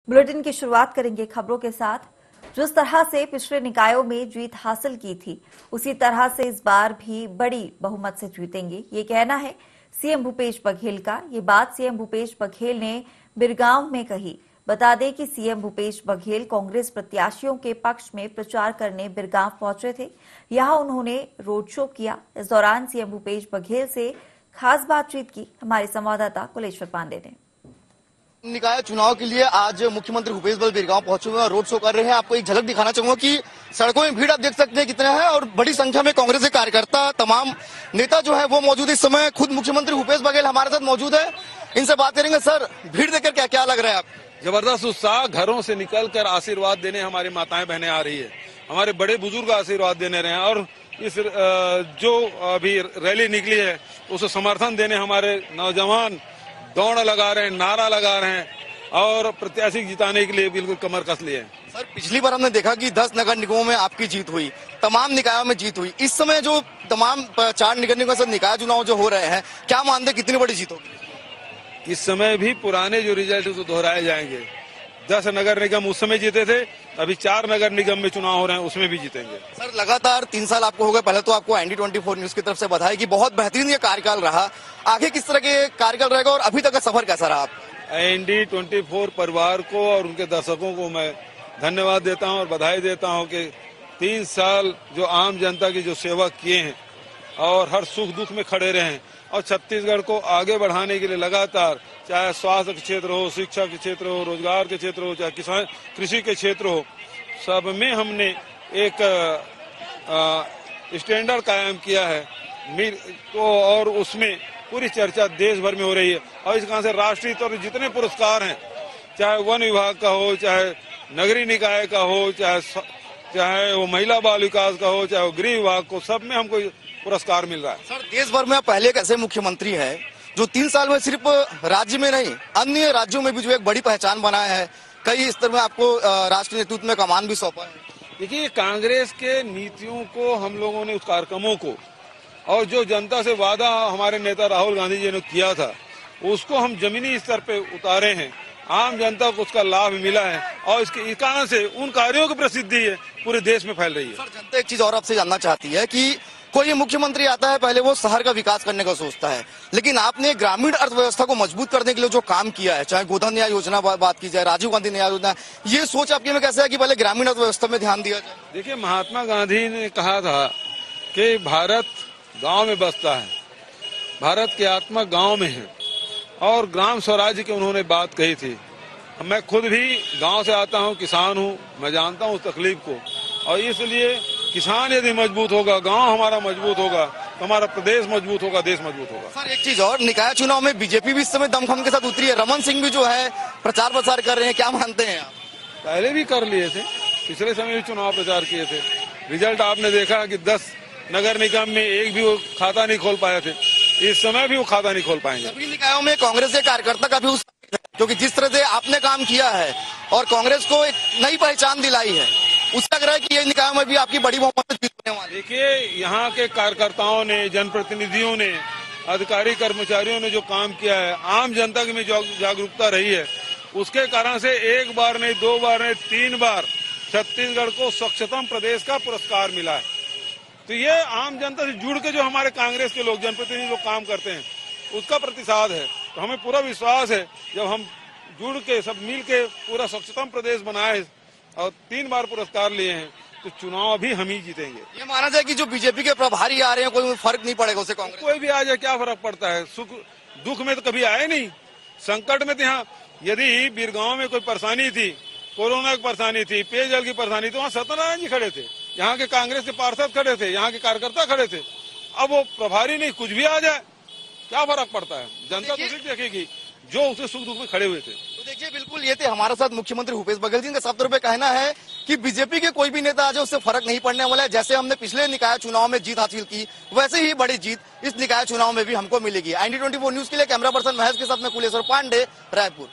Bulletin की शुरुआत करेंगे खबरों के साथ। जिस तरह से पिछले निकायों में जीत हासिल की थी, उसी तरह से इस बार भी बड़ी बहुमत से जीतेंगे, ये कहना है सीएम भूपेश बघेल का। ये बात सीएम भूपेश बघेल ने बिरगांव में कही। बता दें कि सीएम भूपेश बघेल कांग्रेस प्रत्याशियों के पक्ष में प्रचार करने बिरगांव पहुंचे थे। यहां उन्होंने रोड शो किया। इस दौरान सीएम भूपेश बघेल से खास बातचीत की हमारे संवाददाता कुलेश्वर पांडे ने। निकाय चुनाव के लिए आज मुख्यमंत्री भूपेश बघेल बिरगांव पहुंचे हुए हैं, रोड शो कर रहे हैं। आपको एक झलक दिखाना चाहूंगा कि सड़कों में भीड़ आप देख सकते हैं कितना है और बड़ी संख्या में कांग्रेस के कार्यकर्ता, तमाम नेता जो है वो मौजूद। इस समय खुद मुख्यमंत्री भूपेश बघेल हमारे साथ मौजूद है, इनसे बात करेंगे। सर, भीड़ देखकर क्या क्या लग रहा है आपको? जबरदस्त उत्साह, घरों से निकलकर आशीर्वाद देने हमारी माताएं बहनें आ रही है, हमारे बड़े बुजुर्ग आशीर्वाद देने रहे हैं और इस जो अभी रैली निकली है उसे समर्थन देने हमारे नौजवान दौड़ लगा रहे हैं, नारा लगा रहे हैं और प्रत्याशी जिताने के लिए बिल्कुल कमर कस लिए हैं। सर, पिछली बार हमने देखा कि 10 नगर निगमों में आपकी जीत हुई, तमाम निकायों में जीत हुई। इस समय जो तमाम 4 नगर निगमों से निकाय चुनाव जो हो रहे हैं, क्या मानते हैं कितनी बड़ी जीत होगी? इस समय भी पुराने जो रिजल्ट है दोहराए जाएंगे। 10 नगर निगम उस समय जीते थे, अभी 4 नगर निगम में चुनाव हो रहे हैं, उसमें भी जीतेंगे। सर, लगातार 3 साल आपको हो गए। पहले तो आपको ND24 न्यूज की तरफ से बधाई कि बहुत बेहतरीन ये कार्यकाल रहा। आगे किस तरह के कार्यकाल रहेगा और अभी तक का सफर कैसा रहा आपका? ND24 परिवार को और उनके दर्शकों को मैं धन्यवाद देता हूं और बधाई देता हूं कि 3 साल जो आम जनता की जो सेवा किए हैं और हर सुख दुख में खड़े रहे हैं और छत्तीसगढ़ को आगे बढ़ाने के लिए लगातार, चाहे स्वास्थ्य के क्षेत्र हो, शिक्षा के क्षेत्र हो, रोजगार के क्षेत्र हो, चाहे किसान कृषि के क्षेत्र हो, सब में हमने एक स्टैंडर्ड कायम किया है तो और उसमें पूरी चर्चा देश भर में हो रही है। और इस कारण से राष्ट्रीय तौर पर जितने पुरस्कार हैं, चाहे वन विभाग का हो, चाहे नगरीय निकाय का हो, चाहे वो महिला बाल विकास का हो, चाहे वो गृह विभाग को, सब में हमको पुरस्कार मिल रहा है। सर, देश भर में पहले एक ऐसे मुख्यमंत्री है जो 3 साल में सिर्फ राज्य में नहीं अन्य राज्यों में भी जो एक बड़ी पहचान बनाया है। कई स्तर में आपको राष्ट्रीय नेतृत्व में कमान भी सौंपा है। देखिए, कांग्रेस के नीतियों को हम लोगों ने, उस कार्यक्रमों को और जो जनता से वादा हमारे नेता राहुल गांधी जी ने किया था, उसको हम जमीनी स्तर पे उतारे हैं। आम जनता को उसका लाभ मिला है और इसके कारण से उन कार्यों की प्रसिद्धि है पूरे देश में फैल रही है। सर, जनता एक चीज और आपसे जानना चाहती है कि कोई मुख्यमंत्री आता है, पहले वो शहर का विकास करने का सोचता है, लेकिन आपने ग्रामीण अर्थव्यवस्था को मजबूत करने के लिए जो काम किया है, चाहे गोधन न्याय योजना बात की जाए, राजीव गांधी न्याय योजना, ये सोच आपके में कैसे है कि पहले ग्रामीण अर्थव्यवस्था में ध्यान दिया जाए? देखिए, महात्मा गांधी ने कहा था कि भारत गांव में बसता है, भारत की आत्मा गांव में है और ग्राम स्वराज्य की उन्होंने बात कही थी। मैं खुद भी गांव से आता हूं, किसान हूं, मैं जानता हूं उस तकलीफ को और इसलिए किसान यदि मजबूत होगा, गांव हमारा मजबूत होगा तो हमारा प्रदेश मजबूत होगा, देश मजबूत होगा। सर, एक चीज और, निकाय चुनाव में बीजेपी भी इस समय दमखम के साथ उतरी है। रमन सिंह भी जो है प्रचार प्रसार कर रहे हैं, क्या मानते हैं आप? पहले भी कर लिए थे, पिछले समय भी चुनाव प्रचार किए थे। रिजल्ट आपने देखा कि 10 नगर निगम में एक भी वो खाता नहीं खोल पाए थे, इस समय भी वो खाता नहीं खोल पाएंगे। सभी निकायों में कांग्रेस के कार्यकर्ता का भी क्योंकि जिस तरह से आपने काम किया है और कांग्रेस को एक नई पहचान दिलाई है, उसका लग रहा है कि ये निकायों में भी आपकी बड़ी बहुमत से जीतने वाली। देखिए, यहाँ के कार्यकर्ताओं ने, जनप्रतिनिधियों ने, अधिकारी कर्मचारियों ने जो काम किया है, आम जनता की में जागरूकता रही है, उसके कारण से 1 बार नहीं, 2 बार नहीं, 3 बार छत्तीसगढ़ को स्वच्छतम प्रदेश का पुरस्कार मिला है। तो ये आम जनता से जुड़ के जो हमारे कांग्रेस के लोग, जनप्रतिनिधि लोग काम करते हैं, उसका प्रतिसाद है। तो हमें पूरा विश्वास है, जब हम जुड़ के सब मिल के पूरा स्वच्छतम प्रदेश बनाए और 3 बार पुरस्कार लिए हैं, तो चुनाव भी हम ही जीतेंगे। ये माना जाए कि जो बीजेपी के प्रभारी आ रहे हैं, कोई फर्क नहीं पड़ेगा उसे कांग्रेस? कोई भी आ जाए, क्या फर्क पड़ता है? सुख दुख में तो कभी आए नहीं, संकट में तो यहाँ यदि बिरगांव में कोई परेशानी थी, कोरोना की परेशानी थी, पेयजल की परेशानी, तो वहाँ सत्यनारायण जी खड़े थे, यहाँ के कांग्रेस के पार्षद खड़े थे, यहाँ के कार्यकर्ता खड़े थे। अब वो प्रभारी नहीं, कुछ भी आ जाए, क्या फर्क पड़ता है? जनता तो देखेगी जो उसे सुख दुख में खड़े हुए थे। तो देखिए, बिल्कुल ये थे हमारे साथ मुख्यमंत्री भूपेश बघेल जी का साफ तौर पे कहना है कि बीजेपी के कोई भी नेता आ जाए उससे फर्क नहीं पड़ने वाला है। जैसे हमने पिछले निकाय चुनाव में जीत हासिल की, वैसे ही बड़ी जीत इस निकाय चुनाव में भी हमको मिलेगी। ND24 न्यूज के लिए कैमरा पर्सन महेश के साथ में कुलेश्वर पांडे, रायपुर।